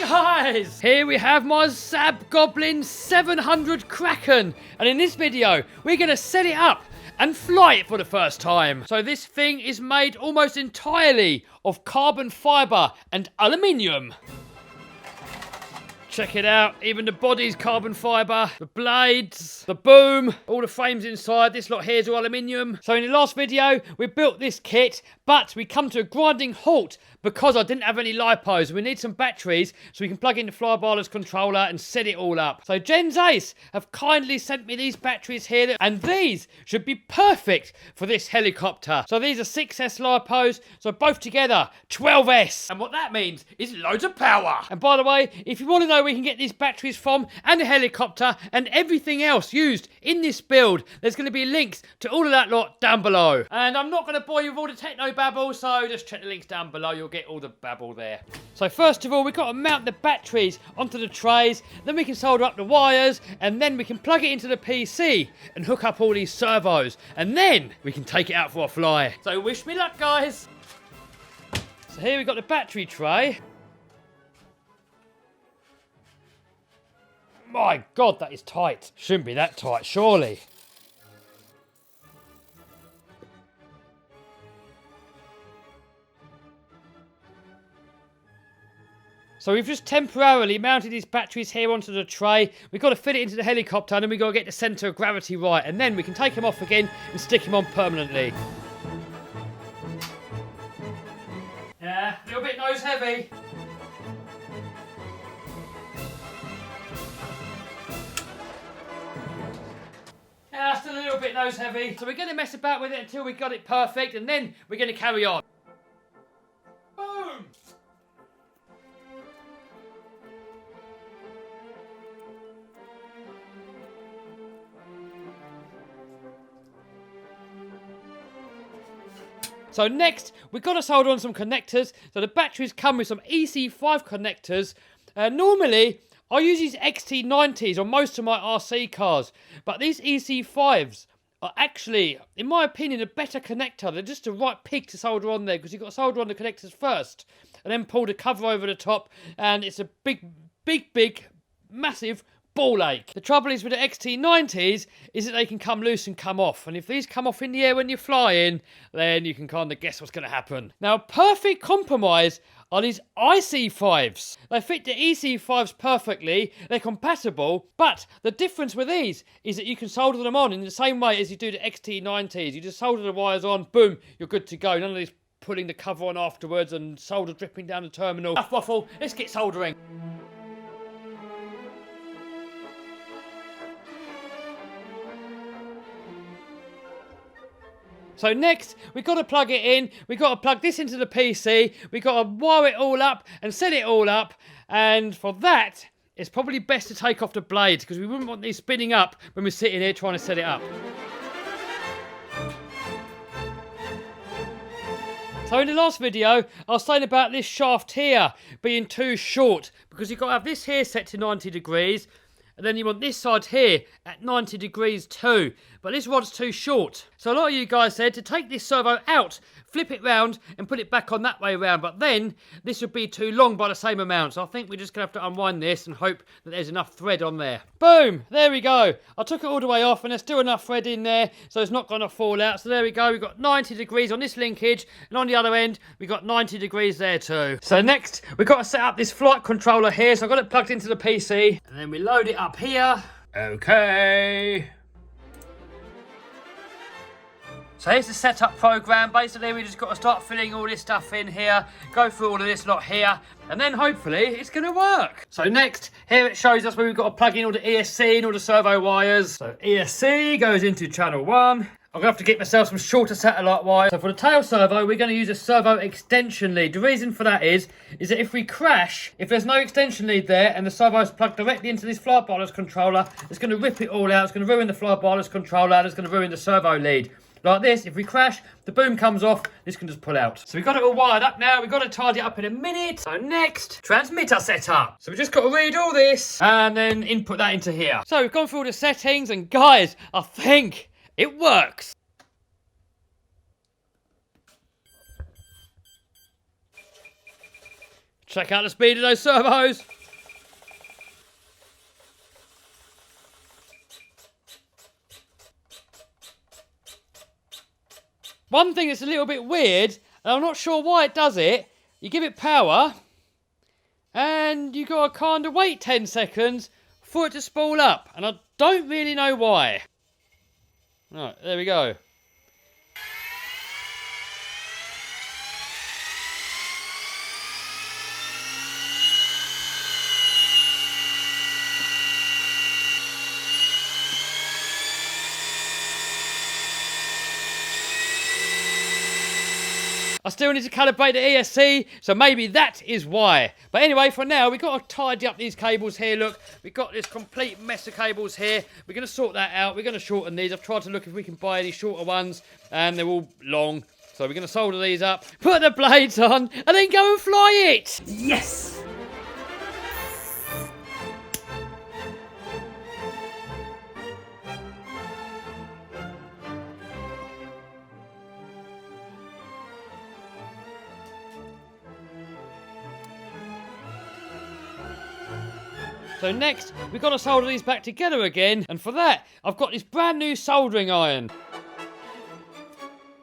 Guys, here we have my Zab Goblin 700 Kraken, and in this video we're going to set it up and fly it for the first time. So this thing is made almost entirely of carbon fibre and aluminium. Check it out, even the body's carbon fibre, the blades, the boom, all the frames inside, this lot here is all aluminium. So in the last video, we built this kit, but we come to a grinding halt because I didn't have any lipos. We need some batteries so we can plug in the Flybarless controller and set it all up. So Gens Ace have kindly sent me these batteries here, and these should be perfect for this helicopter. So these are 6S lipos, so both together, 12S. And what that means is loads of power. And by the way, if you want to know where we can get these batteries from, and the helicopter, and everything else used in this build, there's going to be links to all of that lot down below. And I'm not going to bore you with all the techno babble, so just check the links down below, you'll get all the babble there. So first of all, we've got to mount the batteries onto the trays, then we can solder up the wires, and then we can plug it into the PC and hook up all these servos, and then we can take it out for a fly. So wish me luck, guys. So here we've got the battery tray. My God, that is tight. Shouldn't be that tight, surely. So we've just temporarily mounted these batteries here onto the tray. We've got to fit it into the helicopter, and then we've got to get the centre of gravity right, and then we can take them off again and stick them on permanently. Yeah, a little bit nose heavy. Yeah, still a little bit nose heavy. So we're going to mess about with it until we got it perfect, and then we're going to carry on. Boom! So next, we've got to solder on some connectors. So the batteries come with some EC5 connectors. Normally, I use these XT90s on most of my RC cars, but these EC5s are actually, in my opinion, a better connector. They're just the right pig to solder on there, because you've got to solder on the connectors first, and then pull the cover over the top, and it's a big, massive ball ache. The trouble is with the XT90s is that they can come loose and come off, and if these come off in the air when you're flying, then you can kind of guess what's going to happen. Now, perfect compromise are these IC5s. They fit the EC5s perfectly, they're compatible, but the difference with these is that you can solder them on in the same way as you do the XT90s. You just solder the wires on, boom, you're good to go. None of this putting the cover on afterwards and solder dripping down the terminal. Enough waffle, let's get soldering. So next, we've got to plug it in, we've got to plug this into the PC, we've got to wire it all up and set it all up, and for that, it's probably best to take off the blades, because we wouldn't want these spinning up when we're sitting here trying to set it up. So in the last video, I was saying about this shaft here being too short, because you've got to have this here set to 90 degrees, and then you want this side here at 90 degrees too. But this rod's too short. So a lot of you guys said to take this servo out, flip it round and put it back on that way round. But then this would be too long by the same amount. So I think we're just going to have to unwind this and hope that there's enough thread on there. Boom! There we go. I took it all the way off and there's still enough thread in there, so it's not going to fall out. So there we go. We've got 90 degrees on this linkage, and on the other end, we've got 90 degrees there too. So next, we've got to set up this flight controller here. So I've got it plugged into the PC, and then we load it up here. Okay. So here's the setup program. Basically, we just got to start filling all this stuff in here, go through all of this lot here, and then hopefully it's going to work. So next, here it shows us where we've got to plug in all the ESC and all the servo wires. So ESC goes into channel 1. I'm going to have to get myself some shorter satellite wires. So for the tail servo, we're going to use a servo extension lead. The reason for that is that if we crash, if there's no extension lead there and the servo is plugged directly into this Flybarless controller, it's going to rip it all out. It's going to ruin the Flybarless controller, and it's going to ruin the servo lead. Like this, if we crash, the boom comes off, this can just pull out. So we've got it all wired up now, we've got to tidy it up in a minute. So next, transmitter setup. So we've just got to read all this and then input that into here. So we've gone through all the settings, and guys, I think it works. Check out the speed of those servos. One thing that's a little bit weird, and I'm not sure why it does it, you give it power, and you got to kind of wait 10 seconds for it to spool up, and I don't really know why. Right, there we go. I still need to calibrate the ESC, so maybe that is why. But anyway, for now, we've got to tidy up these cables here. Look, we've got this complete mess of cables here. We're going to sort that out. We're going to shorten these. I've tried to look if we can buy any shorter ones, and they're all long. So we're going to solder these up, put the blades on, and then go and fly it. Yes! So next, we've got to solder these back together again, and for that, I've got this brand new soldering iron.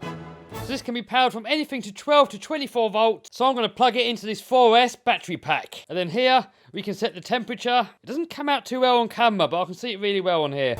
So this can be powered from anything to 12 to 24 volts, so I'm going to plug it into this 4S battery pack. And then here, we can set the temperature. It doesn't come out too well on camera, but I can see it really well on here.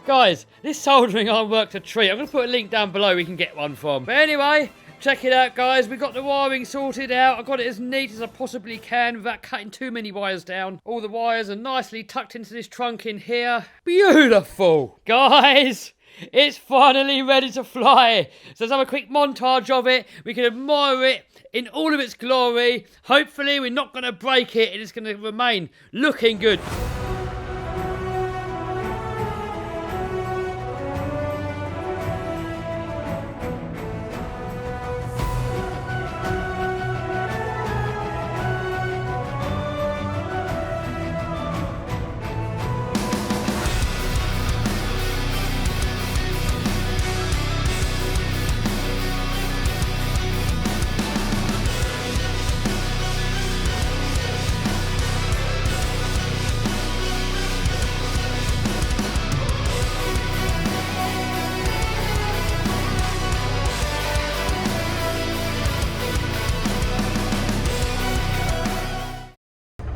Guys, this soldering iron worked a treat. I'm going to put a link down below we can get one from. But anyway, check it out, guys. We've got the wiring sorted out. I've got it as neat as I possibly can without cutting too many wires down. All the wires are nicely tucked into this trunk in here. Beautiful. Guys, it's finally ready to fly. So let's have a quick montage of it. We can admire it in all of its glory. Hopefully, we're not going to break it. It's going to remain looking good.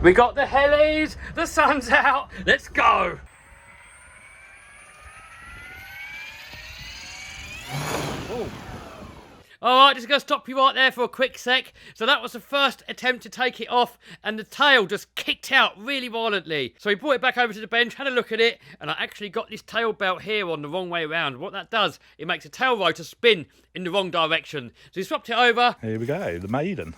We got the helis, the sun's out, let's go! Alright, just going to stop you right there for a quick sec. So that was the first attempt to take it off, and the tail just kicked out really violently. So we brought it back over to the bench, had a look at it, and I actually got this tail belt here on the wrong way around. What that does, it makes the tail rotor spin in the wrong direction. So we swapped it over. Here we go, the maiden.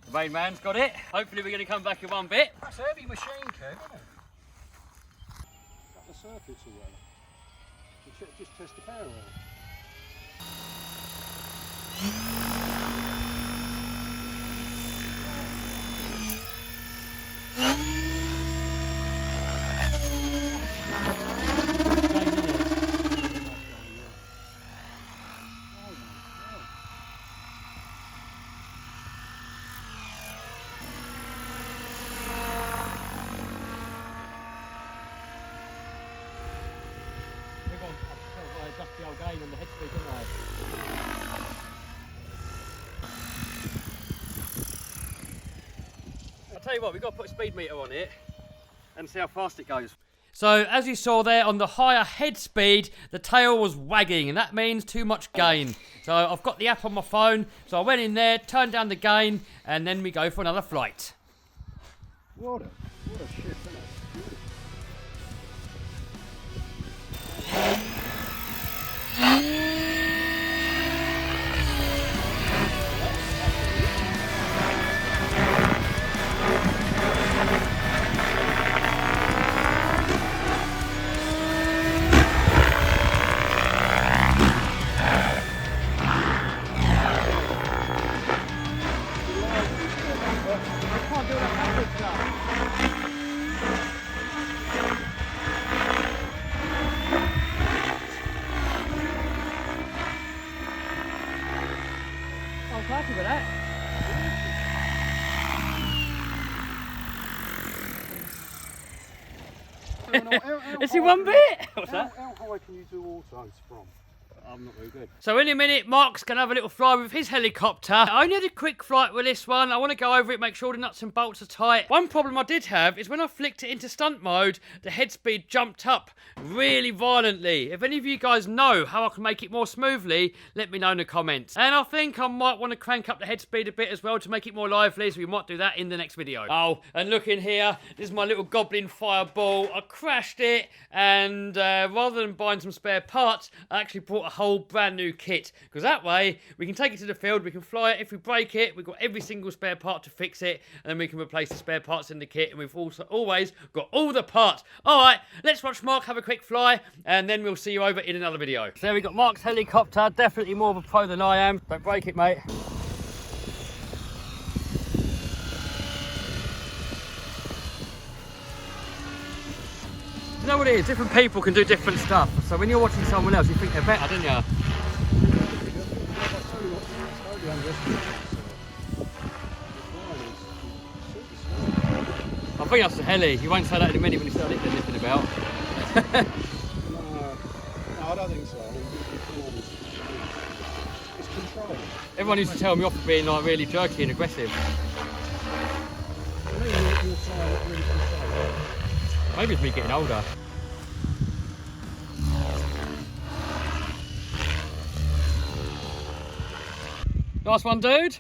The main man's got it. Hopefully we're going to come back in one bit. That's a heavy machine, Kev, isn't it? Got the circuits or whatever. Just test the power out. The old gain on the head speed, didn't I? I'll tell you what, we've got to put a speed meter on it and see how fast it goes. So, as you saw there, on the higher head speed, the tail was wagging, and that means too much gain. So, I've got the app on my phone, so I went in there, turned down the gain, and then we go for another flight. What a shit, isn't it? I'm happy with that. Is it one bit? What's that? How high can you do autos from? I'm not very good. So in a minute, Mark's going to have a little fly with his helicopter. I only had a quick flight with this one. I want to go over it, make sure the nuts and bolts are tight. One problem I did have is when I flicked it into stunt mode, the head speed jumped up really violently. If any of you guys know how I can make it more smoothly, let me know in the comments. And I think I might want to crank up the head speed a bit as well to make it more lively, so we might do that in the next video. Oh, and look in here. This is my little goblin fireball. I crashed it, and rather than buying some spare parts, I actually bought a whole brand new kit, because that way we can take it to the field, we can fly it. If we break it, we've got every single spare part to fix it, and then we can replace the spare parts in the kit, and we've also always got all the parts. All right, let's watch Mark have a quick fly, and then we'll see you over in another video. So there we got Mark's helicopter, definitely more of a pro than I am. Don't break it, mate. You know what it is? Different people can do different stuff. So when you're watching someone else, you think they're better, don't you? I think that's the heli. You won't say that in a minute when you start lifting about. No, I don't think so. It's control. Everyone used to tell me off for being like really jerky and aggressive. Maybe it's me getting older. Nice one, dude.